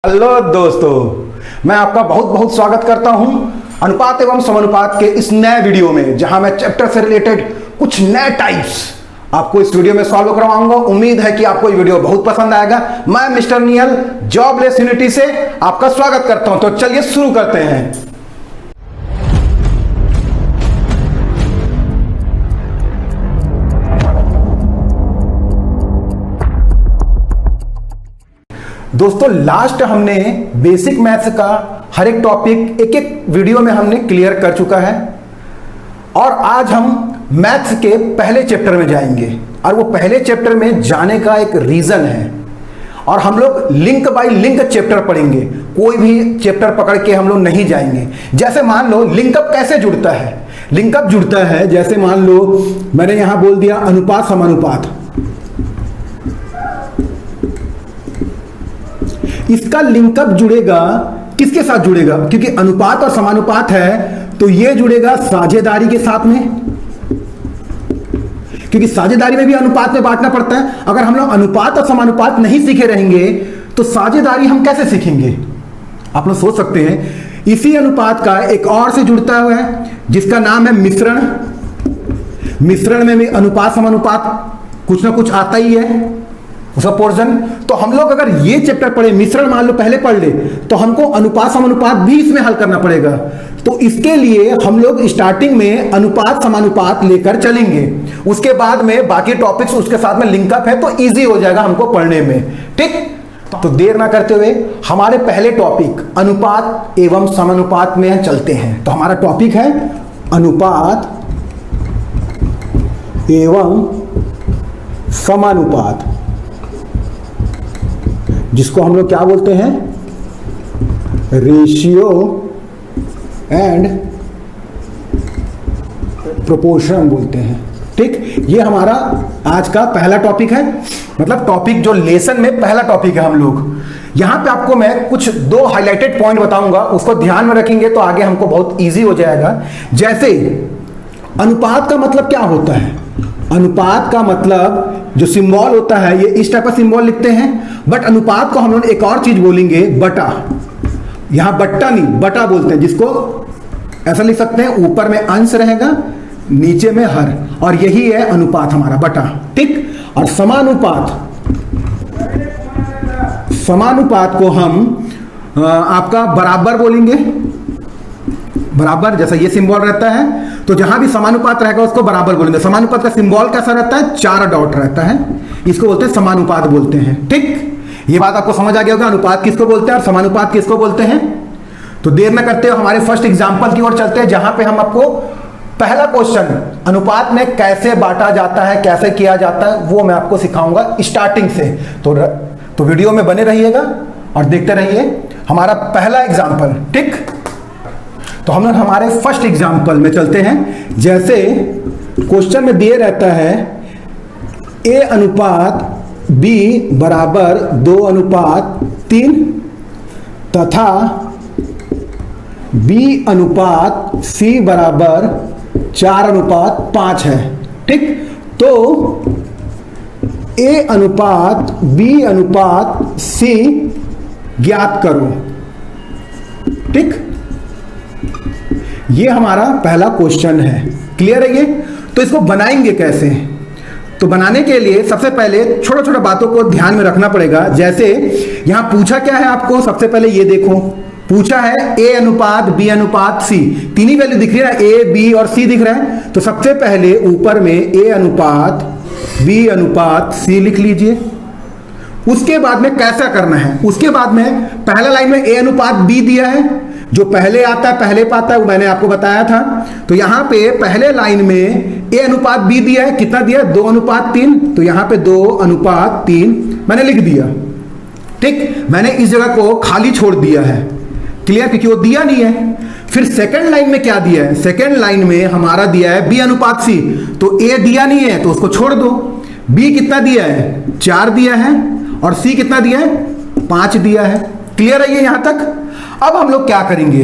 Hello दोस्तों, मैं आपका बहुत बहुत स्वागत करता हूं अनुपात एवं समानुपात के इस नए वीडियो में, जहां मैं चैप्टर से रिलेटेड कुछ नए टाइप्स आपको इस वीडियो में सॉल्व करवाऊंगा। उम्मीद है कि आपको ये वीडियो बहुत पसंद आएगा। मैं मिस्टर नियल जॉबलेस यूनिटी से आपका स्वागत करता हूं। तो चलिए शुरू करते हैं। दोस्तों, लास्ट हमने बेसिक मैथ्स का हर एक टॉपिक एक एक वीडियो में हमने क्लियर कर चुका है और आज हम मैथ्स के पहले चैप्टर में जाएंगे। और वो पहले चैप्टर में जाने का एक रीजन है, और हम लोग लिंक बाय लिंक चैप्टर पढ़ेंगे। कोई भी चैप्टर पकड़ के हम लोग नहीं जाएंगे। जैसे मान लो लिंकअप कैसे जुड़ता है। लिंकअप जुड़ता है, जैसे मान लो मैंने यहां बोल दिया अनुपात समानुपात। इसका लिंकअप जुड़ेगा किसके साथ जुड़ेगा? क्योंकि अनुपात और समानुपात है तो ये जुड़ेगा साझेदारी के साथ में, क्योंकि साझेदारी में भी अनुपात में बांटना पड़ता है। अगर हम लोग अनुपात और समानुपात नहीं सीखे रहेंगे तो साझेदारी हम कैसे सीखेंगे? आप लोग सोच सकते हैं। इसी अनुपात का एक और से जुड़ता हुआ है जिसका नाम है मिश्रण। मिश्रण में भी अनुपात समानुपात कुछ ना कुछ आता ही है, उसका पोर्शन। तो हम लोग अगर ये चैप्टर पढ़े, मिश्रण मान लो पहले पढ़ ले, तो हमको अनुपात समानुपात भी इसमें हल करना पड़ेगा। तो इसके लिए हम लोग स्टार्टिंग में अनुपात समानुपात लेकर चलेंगे। उसके बाद में बाकी टॉपिक्स उसके साथ में लिंकअप है तो इजी हो जाएगा हमको पढ़ने में। ठीक, तो देर ना करते हुए हमारे पहले टॉपिक अनुपात एवं समानुपात में चलते हैं। तो हमारा टॉपिक है अनुपात एवं समानुपात, जिसको हम लोग क्या बोलते हैं? रेशियो एंड प्रोपोर्शन बोलते हैं। ठीक, ये हमारा आज का पहला टॉपिक है। मतलब टॉपिक जो लेसन में पहला टॉपिक है। हम लोग यहां पे आपको मैं कुछ दो हाईलाइटेड पॉइंट बताऊंगा, उसको ध्यान में रखेंगे तो आगे हमको बहुत इजी हो जाएगा। जैसे अनुपात का मतलब क्या होता है? अनुपात का मतलब जो सिंबल होता है, ये इस टाइप का सिंबल लिखते हैं। बट अनुपात को हम लोग एक और चीज बोलेंगे, बटा। यहां बट्टा नहीं, बटा बोलते हैं, जिसको ऐसा लिख सकते हैं, ऊपर में अंश रहेगा, नीचे में हर, और यही है अनुपात हमारा, बटा। ठीक, और समानुपात, समानुपात को हम आपका बराबर बोलेंगे। बराबर, जैसा ये सिंबल रहता है तो जहां भी समानुपात रहेगा उसको बराबर बोलेंगे। समानुपात का सिंबल कैसा रहता है? 4 डॉट रहता है, इसको बोलते हैं समानुपात बोलते हैं। ठीक, ये बात आपको समझ आ गया होगा अनुपात किसको बोलते हैं और समानुपात किसको बोलते हैं। तो देर न करते हुए हमारे फर्स्ट एग्जांपल की ओर चलते हैं, जहां पे हम आपको पहला क्वेश्चन अनुपात में कैसे बांटा जाता है, कैसे किया जाता है, वो मैं आपको सिखाऊंगा स्टार्टिंग से। तो वीडियो में बने रहिएगा और देखते रहिए हमारा पहला एग्जाम्पल। ठीक, तो हम लोग हमारे फर्स्ट एग्जाम्पल में चलते हैं। जैसे क्वेश्चन में दिए रहता है A अनुपात B बराबर 2 अनुपात 3 तथा B अनुपात C बराबर 4 अनुपात 5 है। ठीक, तो A अनुपात B अनुपात C ज्ञात करो। ठीक, ये हमारा पहला क्वेश्चन है। क्लियर है ये? तो इसको बनाएंगे कैसे? तो बनाने के लिए सबसे पहले छोटा छोटा बातों को ध्यान में रखना पड़ेगा। जैसे यहां पूछा क्या है आपको, सबसे पहले ये देखो, पूछा है A अनुपात B अनुपात C, तीन ही वैल्यू दिख रही है, A B और C दिख रहा है। तो सबसे पहले ऊपर में A अनुपात B अनुपात C लिख लीजिए। उसके बाद में कैसा करना है? उसके बाद में पहला लाइन में A अनुपात B दिया है, जो पहले आता है पहले पाता है, वो मैंने आपको बताया था। तो यहां पे पहले लाइन में A अनुपात B दिया है, कितना दिया है? 2 अनुपात 3। तो यहां पे 2 अनुपात 3 मैंने लिख दिया। ठीक, मैंने इस जगह को खाली छोड़ दिया है। क्लियर? क्योंकि वो दिया नहीं है। फिर सेकंड लाइन में क्या दिया है? सेकंड लाइन में हमारा दिया है B अनुपात C। तो A दिया नहीं है तो उसको छोड़ दो। B कितना दिया है? 4 दिया है, और C कितना दिया है? 5 दिया है। क्लियर है ये यहां तक? अब हम लोग क्या करेंगे?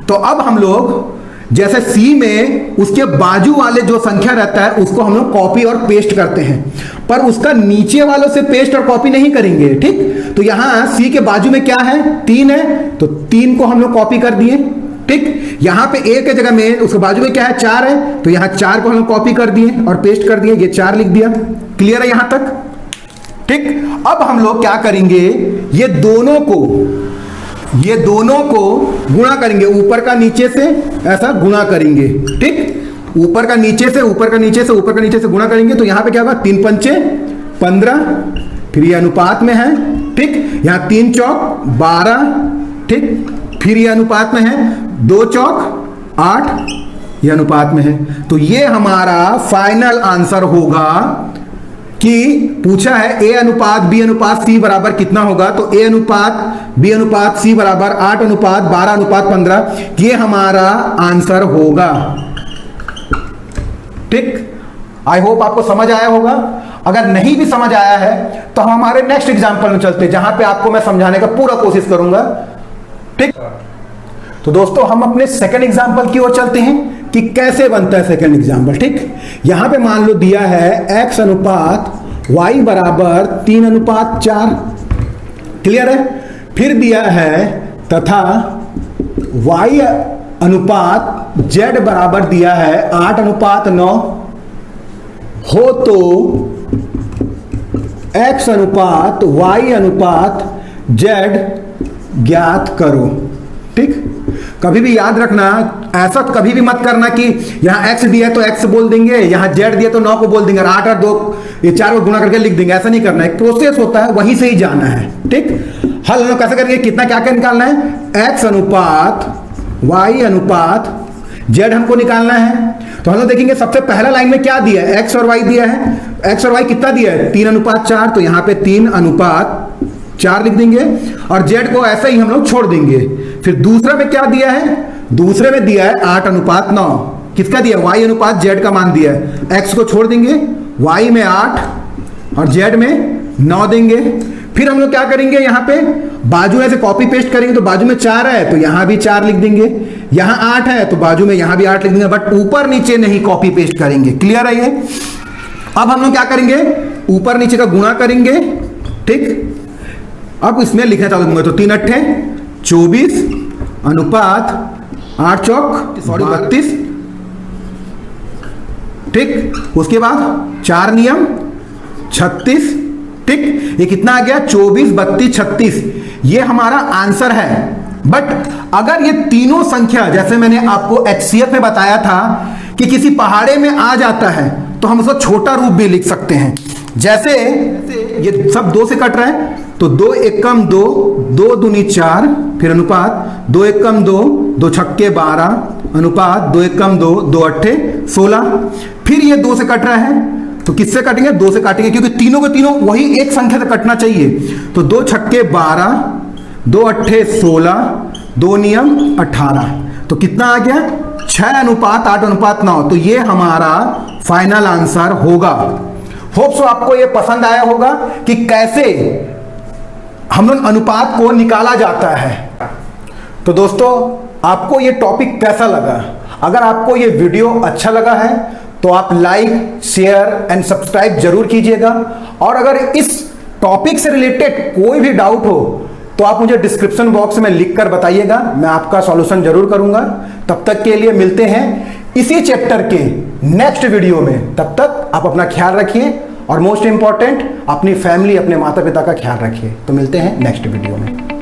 तो अब हम लोग जैसे सी में उसके बाजू वाले जो संख्या रहता है उसको हम लोग कॉपी और पेस्ट करते हैं, पर उसका नीचे वालों से पेस्ट और कॉपी नहीं करेंगे। ठीक, तो यहां सी के बाजू में क्या है, 3 है, तो 3 को हम लोग कॉपी कर दिए। ठीक, यहां पे ए के जगह में उसके बाजू में क्या है, 4 है, तो यहां 4 को हम लोग कॉपी कर दिए और पेस्ट कर दिए, ये 4 लिख दिया। क्लियर है यहां तक? ठीक, अब हम लोग क्या करेंगे, ये दोनों को गुणा करेंगे, ऊपर का नीचे से ऐसा गुणा करेंगे। ठीक, ऊपर का नीचे से, ऊपर का नीचे से, ऊपर का नीचे से गुणा करेंगे, तो यहां पे क्या होगा, 3 पंचे 15, फिर ये अनुपात में है। ठीक, यहां 3 चौक 12, ठीक, फिर ये अनुपात में है, 2 चौक 8, ये अनुपात में है। तो ये हमारा फाइनल आंसर होगा कि पूछा है ए अनुपात बी अनुपात सी बराबर कितना होगा, तो ए अनुपात बी अनुपात सी बराबर 8 अनुपात 12 अनुपात 15, ये हमारा आंसर होगा। ठीक, आई होप आपको समझ आया होगा। अगर नहीं भी समझ आया है तो हम हमारे नेक्स्ट एग्जांपल में चलते हैं, जहां पे आपको मैं समझाने का पूरा कोशिश करूंगा। ठीक, तो दोस्तों हम अपने सेकंड एग्जांपल की ओर चलते हैं कि कैसे बनता है सेकंड एग्जांपल। ठीक, यहां पे मान लो दिया है x अनुपात y बराबर 3 अनुपात 4। क्लियर है? फिर दिया है तथा y अनुपात z बराबर दिया है 8 अनुपात 9 हो तो x अनुपात y अनुपात z ज्ञात करो। ठीक, कभी भी याद रखना, ऐसा कभी भी मत करना कि यहां x दिया है तो x बोल देंगे, यहां z दिया तो 9 को बोल देंगे और 8 और 2 ये 4 को गुणा करके लिख देंगे। ऐसा नहीं करना है, एक प्रोसेस होता है, वहीं से ही जाना है। ठीक, हल हम लोग कैसे करेंगे, कितना क्या क्या निकालना है, x अनुपात y अनुपात z हमको निकालना है। तो हम लोग देखेंगे सबसे पहला लाइन में क्या दिया है, x और y दिया है। x और y कितना दिया है, 3 अनुपात 4, तो यहां पे 3 अनुपात 4 लिख देंगे और z को ऐसे ही हम लोग छोड़ देंगे। फिर दूसरा में क्या दिया है, दूसरे में दिया है 8 अनुपात 9, किसका दिया, y अनुपात z का मान दिया है। x को छोड़ देंगे, y में 8 और z में 9 देंगे। फिर हम लोग क्या करेंगे, यहाँ पे बाजू ऐसे कॉपी पेस्ट करेंगे, तो बाजू में 4 है तो यहां भी 4 लिख देंगे, यहां 8 है तो बाजू में यहां भी 8 लिख देंगे, बट ऊपर नीचे नहीं कॉपी पेस्ट करेंगे। क्लियर है ये? अब हम लोग क्या करेंगे, ऊपर नीचे का गुणा करेंगे। ठीक, अब इसमें लिखना चालू करूंगा, तो 3 अट्ठे 24 अनुपात 8 चौक 32। ठीक, उसके बाद 4 नियम 36। ठीक, ये कितना आ गया, 24 32 36, ये हमारा आंसर है। बट अगर ये तीनों संख्या, जैसे मैंने आपको HCF में बताया था कि किसी पहाड़े में आ जाता है तो हम उसको छोटा रूप भी लिख सकते हैं। जैसे ये सब 2 से कट रहा है, तो 2 एकम 2, 2 दूनी 4, फिर अनुपात 2 एकम 2, 2 छक्के 12, अनुपात 2 एकम 2, 2 अट्ठे 16। फिर ये 2 से कट रहा है, तो किससे काटेंगे, 2 से काटेंगे, क्योंकि तीनों के तीनों वही एक संख्या से कटना चाहिए। तो 2 छक्के 12, 2 अट्ठे 16, 2 नियम 18, तो कितना आ गया, 6 अनुपात 8 अनुपात 9। तो ये हमारा फाइनल आंसर होगा। होप सो आपको ये पसंद आया होगा कि कैसे हम लोग अनुपात को निकाला जाता है। तो दोस्तों आपको ये टॉपिक कैसा लगा? अगर आपको ये वीडियो अच्छा लगा है तो आप लाइक शेयर एंड सब्सक्राइब जरूर कीजिएगा, और अगर इस टॉपिक से रिलेटेड कोई भी डाउट हो तो आप मुझे डिस्क्रिप्शन बॉक्स में लिख कर बताइएगा, मैं आपका सॉल्यूशन जरूर करूंगा। तब तक के लिए मिलते हैं इसी चैप्टर के नेक्स्ट वीडियो में। तब तक आप अपना ख्याल रखिए और मोस्ट इंपॉर्टेंट अपनी फैमिली, अपने माता पिता का ख्याल रखिए। तो मिलते हैं नेक्स्ट वीडियो में।